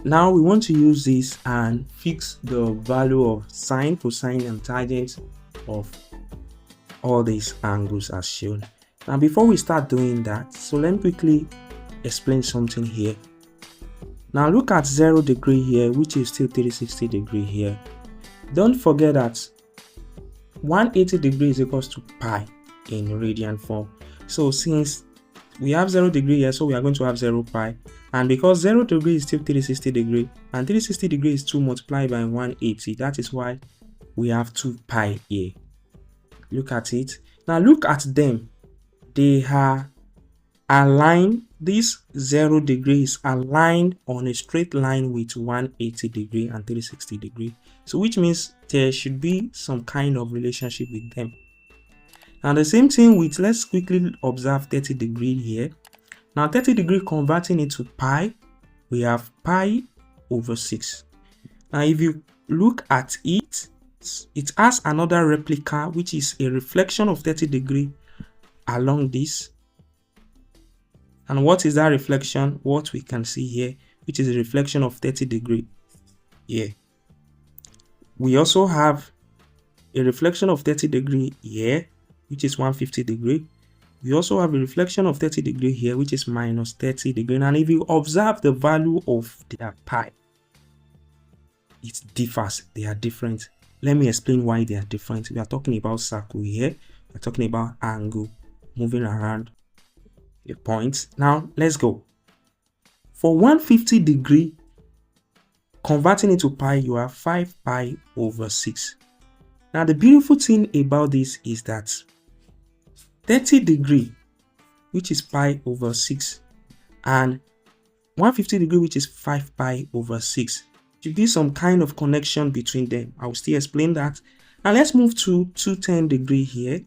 Now we want to use this and fix the value of sine, cosine, and tangent of all these angles as shown. Now before we start doing that, so let me quickly explain something here. Now look at 0 degree here, which is still 360 degree here. Don't forget that 180 degrees is equals to pi in radian form. So since we have 0 degree here, so we are going to have 0 pi, and because 0 degree is still 360 degree and 360 degree is 2 multiplied by 180, that is why we have 2 pi here. Look at it. Now look at them. They are aligned. This 0 degree is aligned on a straight line with 180 degree and 360 degree. So which means there should be some kind of relationship with them. Now the same thing with, let's quickly observe 30 degree here. Now 30 degree converting into pi, we have pi over 6. Now if you look at it, it has another replica, which is a reflection of 30 degree along this. And what is that reflection? What we can see here, which is a reflection of 30 degree here. We also have a reflection of 30 degree here, which is 150 degree. We also have a reflection of 30 degree here, which is minus 30 degree. And if you observe the value of their pi, it differs. They are different. Let me explain why they are different. We are talking about circle here. We're talking about angle moving around a point. Now let's go. For 150 degree, converting into pi, you have 5 pi over 6. Now the beautiful thing about this is that 30 degree, which is pi over 6, and 150 degree, which is 5 pi over 6, should be some kind of connection between them. I will still explain that. Now let's move to 210 degree here.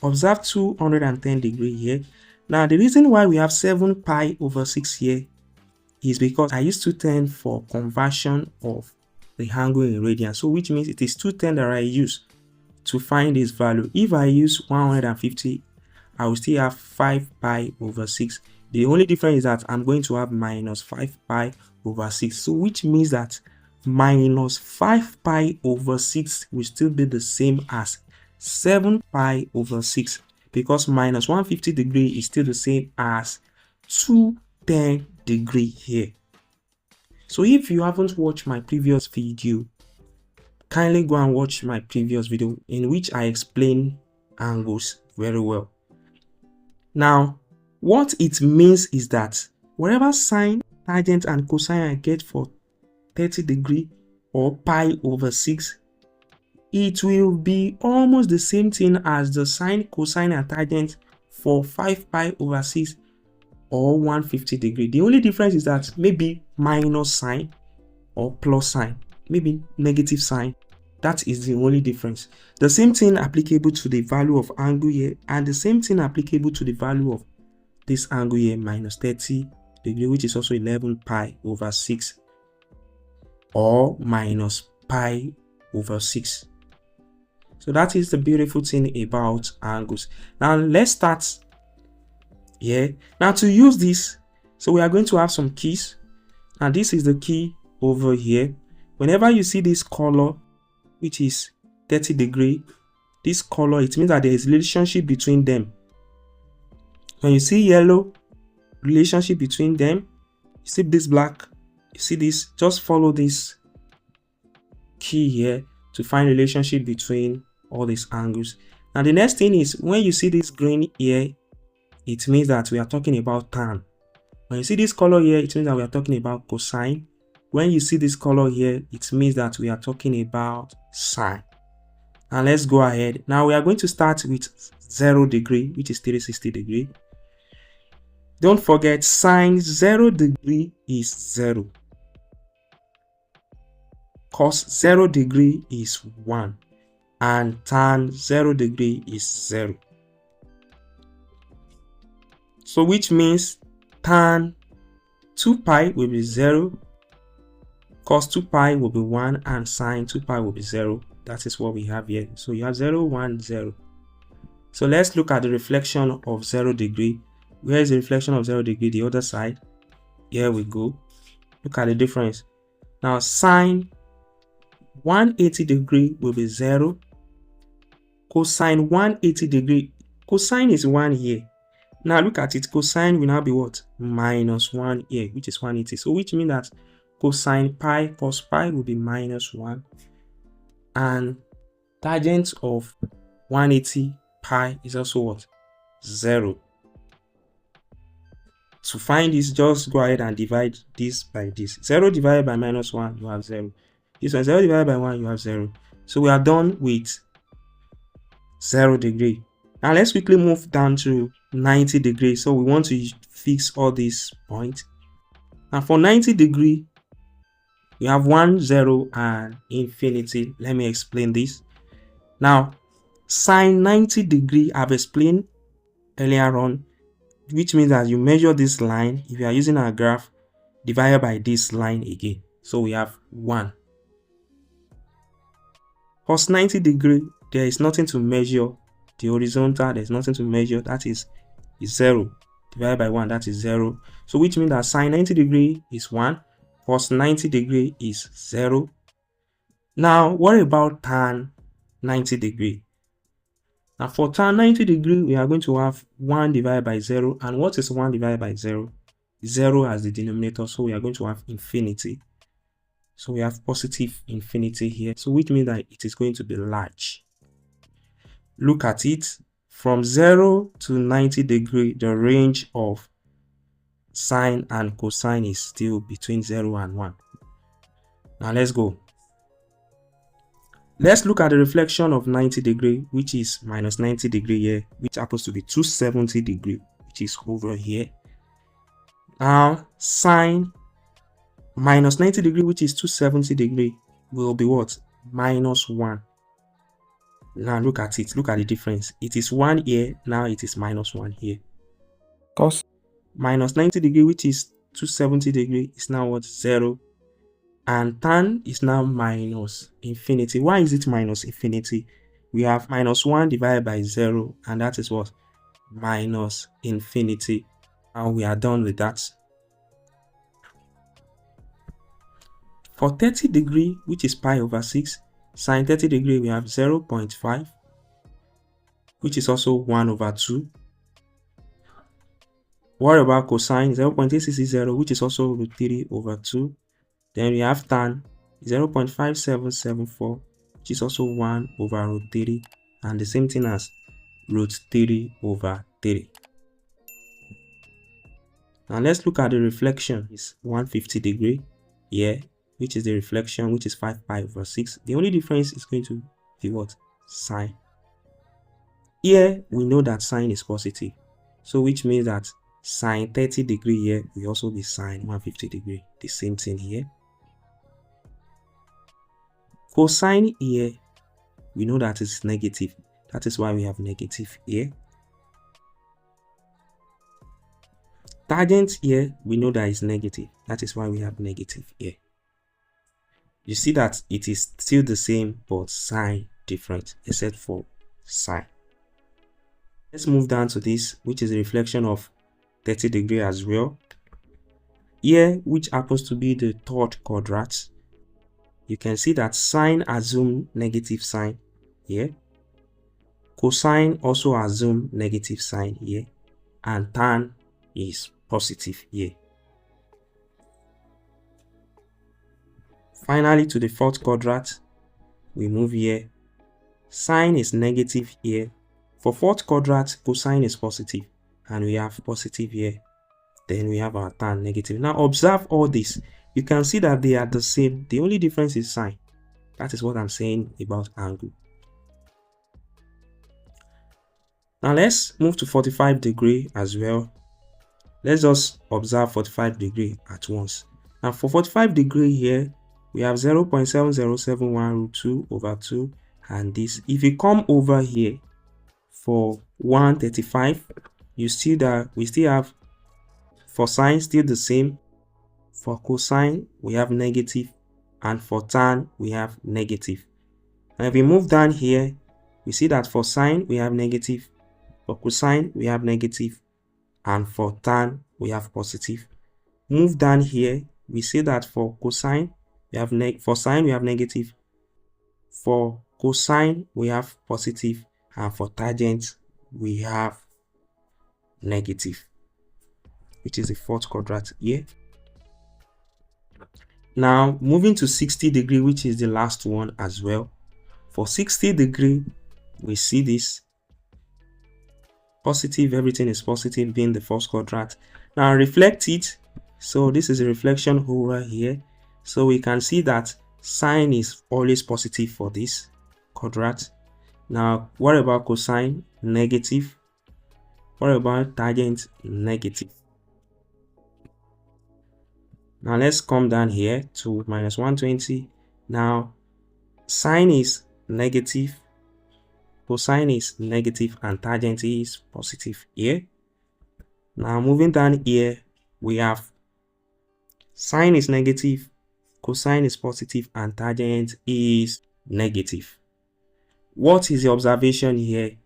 Observe 210 degree here. Now the reason why we have 7 pi over 6 here is because I use 210 for conversion of the angle in radians. So which means it is 210 that I use to find this value. If I use 150, I will still have 5 pi over 6. The only difference is that I'm going to have minus 5 pi over 6. So which means that minus 5 pi over 6 will still be the same as 7 pi over 6, because minus 150 degree is still the same as 210 degree here. So if you haven't watched my previous video, kindly go and watch my previous video in which I explain angles very well. Now what it means is that whatever sine, tangent, and cosine I get for 30 degree or pi over 6, it will be almost the same thing as the sine, cosine, and tangent for 5 pi over 6 or 150 degree. The only difference is that maybe minus sign or plus sign, maybe negative sign. That is the only difference. The same thing applicable to the value of angle here, and the same thing applicable to the value of this angle here, minus 30 degree, which is also 11 pi over 6 or minus pi over 6. So that is the beautiful thing about angles. Now let's start here. Now to use this, so we are going to have some keys. And this is the key over here. Whenever you see this color, which is 30 degree, this color, it means that there is a relationship between them. When you see yellow, relationship between them, you see this black, you see this, just follow this key here to find relationship between all these angles. Now the next thing is, when you see this green here, it means that we are talking about tan. When you see this color here, it means that we are talking about cosine. When you see this color here, it means that we are talking about sine. Now let's go ahead. Now we are going to start with 0 degree, which is 360 degree. Don't forget, sine 0 degree is 0. Cos 0 degree is 1. And tan 0 degree is 0. So which means tan 2 pi will be 0, cos 2 pi will be 1, and sine 2 pi will be 0. That is what we have here. So you have 0, 1, 0. So let's look at the reflection of 0 degree. Where is the reflection of 0 degree? The other side. Here we go. Look at the difference. Now sine 180 degree will be 0. Cosine 180 degree, cosine is 1 here. Now look at it, cosine will now be what? Minus 1 here, which is 180. So which means that cosine pi cos pi will be minus 1. And tangent of 180 pi is also what? 0. To find this, just go ahead and divide this by this. 0 divided by minus 1, you have 0. This one, 0 divided by 1, you have 0. So we are done with 0 degree. Now let's quickly move down to 90 degrees. So we want to fix all these points. Now for 90 degree, we have 1, 0, and infinity. Let me explain this. Now, sine 90 degree, I've explained earlier on, which means that you measure this line, if you are using a graph, divided by this line again. So we have 1. Cos 90 degree, there is nothing to measure. The horizontal, there's nothing to measure. That is 0. Divided by 1, that is 0. So which means that sine 90 degree is 1. Cos 90 degree is 0. Now, what about tan 90 degree? Now, for tan 90 degree, we are going to have 1 divided by 0. And what is 1 divided by 0? 0 as the denominator. So we are going to have infinity. So we have positive infinity here. So which means that it is going to be large. Look at it. From 0 to 90 degree, the range of sine and cosine is still between 0 and 1. Now let's go. Let's look at the reflection of 90 degree, which is minus 90 degree here, which happens to be 270 degree, which is over here. Now sine minus 90 degree, which is 270 degree, will be what? Minus 1. Now look at it. Look at the difference. It is 1 here. Now it is minus 1 here. Cos minus 90 degree, which is 270 degree, is now what? 0. And tan is now minus infinity. Why is it minus infinity? We have minus 1 divided by 0. And that is what? Minus infinity. And we are done with that. For 30 degree, which is pi over 6, sine 30 degree, we have 0.5, which is also 1 over 2. What about cosine? 0.860, which is also root 3 over 2. Then we have tan 0.5774, which is also 1 over root 3. And the same thing as root 3 over 3. Now let's look at the reflection. It's 150 degree here, which is the reflection, which is 5 pi over 6. The only difference is going to be what? Sine. Here, we know that sine is positive. So which means that sine 30 degree here will also be sine 150 degree. The same thing here. Cosine here, we know that it's negative. That is why we have negative here. Tangent here, we know that it's negative. That is why we have negative here. You see that it is still the same, but sign different, except for sine. Let's move down to this, which is a reflection of 30 degree as well. Here, which happens to be the third quadrant, you can see that sine assume negative sign here. Cosine also assume negative sign here. And tan is positive here. Finally, to the fourth quadrant, we move here. Sine is negative here. For fourth quadrant, cosine is positive, and we have positive here. Then we have our tan negative. Now observe all this. You can see that they are the same. The only difference is sine. That is what I'm saying about angle. Now let's move to 45 degree as well. Let's just observe 45 degree at once. Now for 45 degree here, we have 0.7071 root 2 over 2. And this, if you come over here for 135, you see that we still have, for sine still the same. For cosine, we have negative. And for tan, we have negative. And if we move down here, we see that for sine, we have negative. For cosine, we have negative. And for tan, we have positive. Move down here, we say that for cosine, we have for sine, we have negative. For cosine, we have positive. And for tangent, we have negative, which is the fourth quadrant here. Now, moving to 60 degree, which is the last one as well. For 60 degree, we see this positive, everything is positive being the first quadrant. Now reflect it. So this is a reflection over here. So we can see that sine is always positive for this quadrant. Now what about cosine? Negative. What about tangent? Negative. Now let's come down here to minus 120. Now sine is negative, cosine is negative, and tangent is positive here. Now moving down here, we have sine is negative, cosine is positive, and tangent is negative. What is the observation here?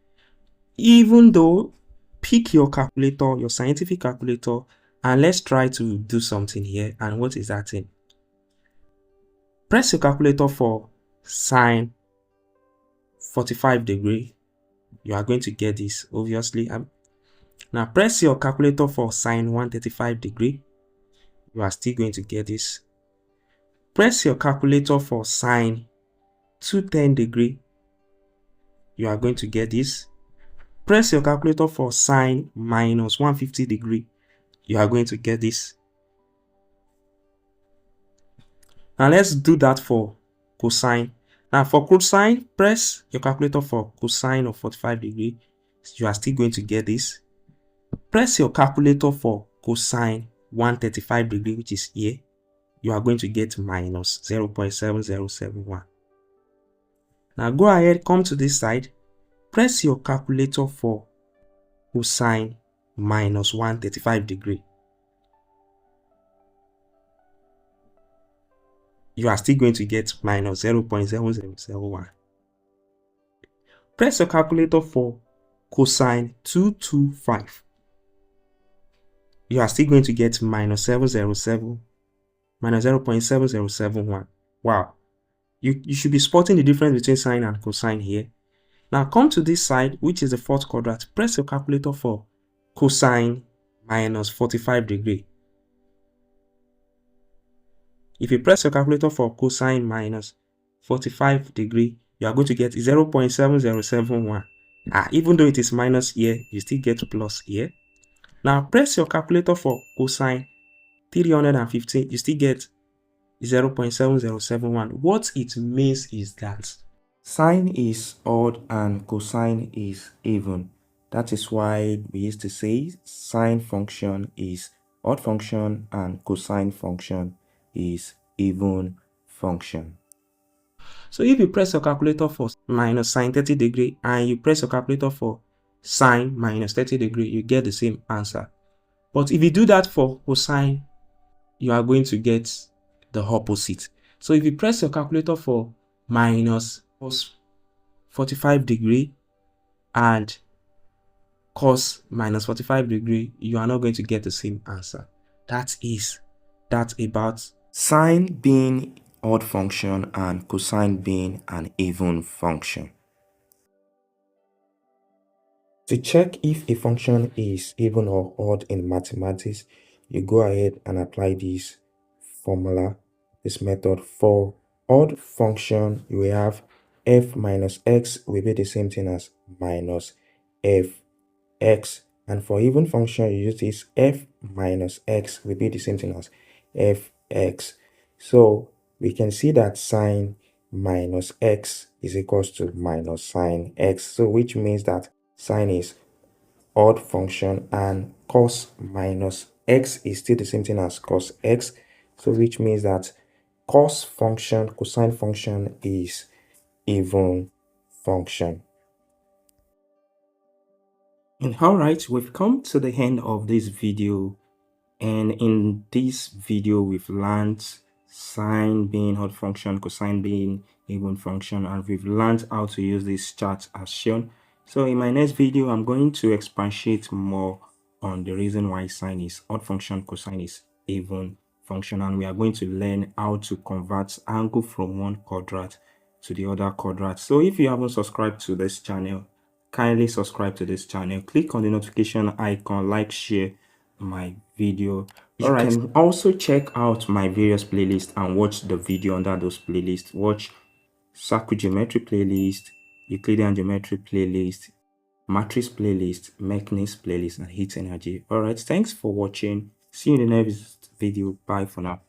Even though, pick your calculator, your scientific calculator, and let's try to do something here. And what is that thing? Press your calculator for sine 45 degree. You are going to get this, obviously. Now press your calculator for sine 135 degree. You are still going to get this. Press your calculator for sine 210 degree. You are going to get this. Press your calculator for sine minus 150 degree. You are going to get this. Now let's do that for cosine. Now for cosine, press your calculator for cosine of 45 degree. You are still going to get this. Press your calculator for cosine 135 degree, which is here. You are going to get minus 0.7071. Now go ahead, come to this side. Press your calculator for cosine minus 135 degree. You are still going to get minus 0.0071. Press your calculator for cosine 225. You are still going to get minus 0.7071. Wow. You should be spotting the difference between sine and cosine here. Now come to this side, which is the fourth quadrant. Press your calculator for cosine minus 45 degree. If you press your calculator for cosine minus 45 degree, you are going to get 0.7071. Even though it is minus here, you still get plus here. Now press your calculator for cosine 315, you still get 0.7071. What it means is that sine is odd and cosine is even. That is why we used to say sine function is odd function and cosine function is even function. So if you press your calculator for minus sine 30 degree and you press your calculator for sine minus 30 degree, you get the same answer. But if you do that for cosine, you are going to get the opposite. So if you press your calculator for minus cos 45 degree and cos minus 45 degree, you are not going to get the same answer. That about sine being odd function and cosine being an even function. To check if a function is even or odd in mathematics, you go ahead and apply this formula, this method. For odd function, you will have f minus x will be the same thing as minus fx. And for even function, you use this f minus x will be the same thing as fx. So we can see that sine minus x is equals to minus sine x. So which means that sine is odd function and cos minus x is still the same thing as cos x. So which means that cos function, cosine function is even function. And alright, we've come to the end of this video, and in this video we've learned sine being odd function, cosine being even function, and we've learned how to use this chart as shown. So in my next video, I'm going to expatiate more on the reason why sine is odd function, cosine is even function, and we are going to learn how to convert angle from one quadrant to the other quadrant. So if you haven't subscribed to this channel, kindly subscribe to this channel, click on the notification icon, like, share my video. You can also check out my various playlists and watch the video under those playlists. Watch circle geometry playlist, Euclidean geometry playlist, matrix playlist, mechanics playlist, and heat energy. All right, thanks for watching. See you in the next video. Bye for now.